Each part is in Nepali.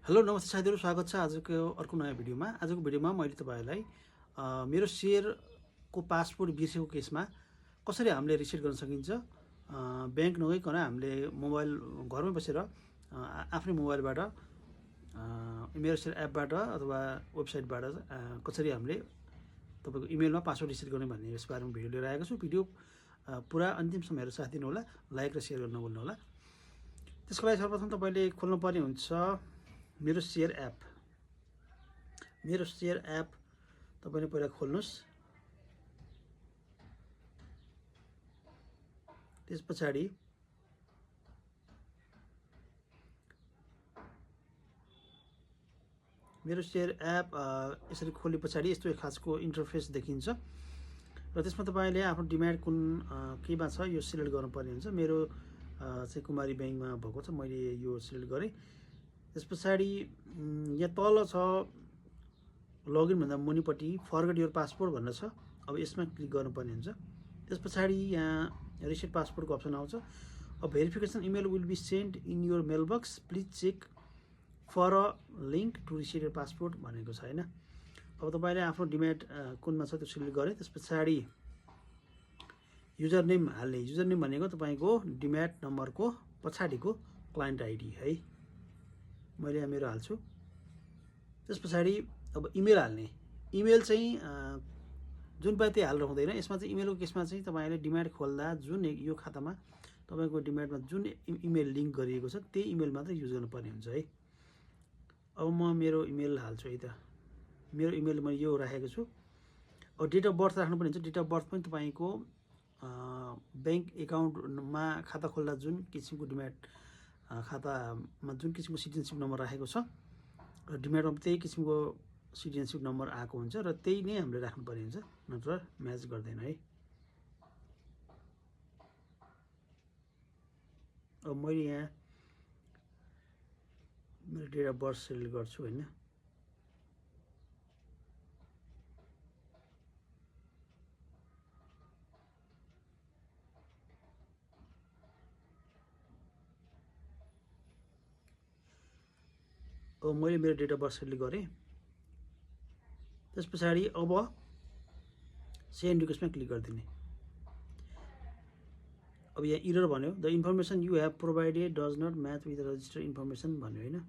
हेलो नमस्ते साथीहरू, स्वागत छ आजको अर्को नयाँ भिडियोमा। आजको भिडियोमा मैले तपाईँहरूलाई मेरो सेयरको पासपोर्ट बिर्सेको केसमा कसरी हामीले रिसेट गर्न सकिन्छ। ब्याङ्क नगइकन हामीले मोबाइल घरमै बसेर आफ्नै मोबाइलबाट मेरो सेयर एपबाट अथवा वेबसाइटबाट कसरी हामीले तपाईँको इमेलमा पासवर्ड रिसेट गर्ने भन्ने यस बारेमा भिडियो लिएर आएको छु। भिडियो पुरा अन्तिमसम्म हेरेर साथ दिनु होला, लाइक र सेयर गर्न नभुल्नु होला। त्यसको लागि सर्वप्रथम तपाईँले खोल्नुपर्ने हुन्छ मेरो सेयर एप तपाईँले पहिला खोल्नुहोस्। त्यस पछाडि मेरो सेयर एप यसरी खोले पछाडि यस्तो एक खासको इन्टरफेस देखिन्छ र त्यसमा तपाईँले आफ्नो डिमान्ड कुन केमा छ यो सिलेक्ट गर्नुपर्ने हुन्छ। मेरो चाहिँ कुमारी ब्याङ्कमा भएको छ, मैले यो सिलेक्ट गरेँ। त्यस पछाडि यहाँ तल छ लगइन भन्दा मुनिपट्टि फर्गेट योर पासपोर्ट भनेर छ। अब यसमा क्लिक गर्नुपर्ने हुन्छ। त्यस पछाडि यहाँ रिसेट पासपोर्टको अप्सन आउँछ। अब verification email will be send in your mail box, please check for a link to reset your passport भनेको छ होइन। अब तपाईँले आफ्नो डिमान्ड कुनमा छ त्यो सिलेक्ट गरेँ। त्यस पछाडि युजर नेम हाल्ने। युजर नेम भनेको तपाईँको डिमान्ड नम्बरको पछाडिको क्लाइन्ट आइडी है, मैले यहाँ मेरो हाल्छु। त्यस पछाडि अब इमेल हाल्ने। इमेल चाहिँ जुन पाए त्यही हालेर हुँदैन। यसमा चाहिँ इमेलको केसमा चाहिँ तपाईँले डिमान्ड खोल्दा जुन यो खातामा तपाईँको डिमान्डमा जुन इमेल लिङ्क गरिएको छ त्यही इमेल मात्रै युज गर्नुपर्ने हुन्छ है। अब म मेरो इमेल हाल्छु है त। मेरो इमेल मैले यो राखेको छु। अब डेट अफ बर्थ राख्नुपर्ने हुन्छ। डेट अफ बर्थ पनि तपाईँको ब्याङ्क एकाउन्टमा खाता खोल्दा जुन किसिमको डिमान्ड खातामा जुन किसिमको सिटिजनसिप नम्बर राखेको छ र डिमान्डमा त्यही किसिमको सिटिजनसिप नम्बर आएको हुन्छ र त्यही नै हामीले राख्नुपर्ने हुन्छ, नत्र म्याच गर्दैन है। अब मैले यहाँ मेरो डेट अफ बर्थ सिलेक्ट गर्छु होइन। अब मैले मेरो डेट अफ बर्थ सिलेक्ट गरेँ। त्यस पछाडि अब सेन्ड रिक्वेस्टमा क्लिक गरिदिने। अब यहाँ इरर भन्यो, the information you have provided does not match with registered information भन्यो होइन।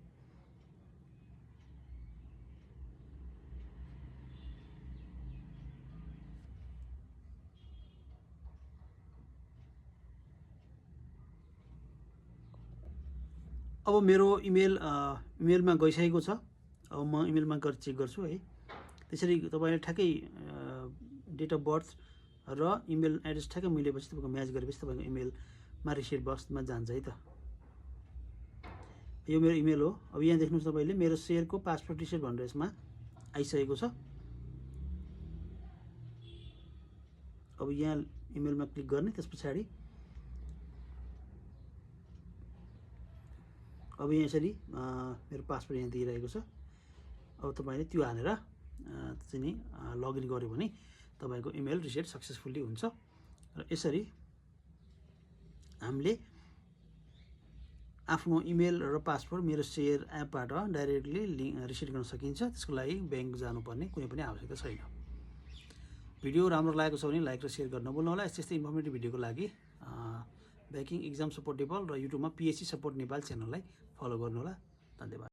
अब मेरो इमेलमा गइसकेको छ। अब म इमेलमा गएर चेक गर्छु है। त्यसरी तपाईँले ठ्याक्कै डेट अफ बर्थ र इमेल एड्रेस ठ्याक्कै मिलेपछि तपाईँको म्याच गरेपछि तपाईँको इमेलमा रिसेट बक्समा जान्छ है त। यो मेरो इमेल हो। अब यहाँ देख्नुहोस् तपाईँले मेरो सेयरको पासपोर्ट रिसेट भनेर यसमा आइसकेको छ। अब यहाँ इमेलमा क्लिक गर्ने। त्यस पछाडि अब यहाँ यसरी मेरो पासपोर्ट यहाँ दिइरहेको छ। अब तपाईँले त्यो हालेर चाहिँ नि लगइन गर्यो भने तपाईँको इमेल रिसेट सक्सेसफुल्ली हुन्छ। र यसरी हामीले आफ्नो इमेल र पासपोर्ट मेरो सेयर एपबाट डाइरेक्टली रिसेट गर्न सकिन्छ। त्यसको लागि ब्याङ्क जानुपर्ने कुनै पनि आवश्यकता छैन। भिडियो राम्रो लागेको छ भने लाइक र सेयर गर्न नभुल्नु होला। यस्तै इन्फर्मेटिभ भिडियोको लागि ब्याङ्किङ एक्जाम सपोर्ट नेपाल र युट्युबमा पिएचसी सपोर्ट नेपाल च्यानललाई फलो गर्नुहोला।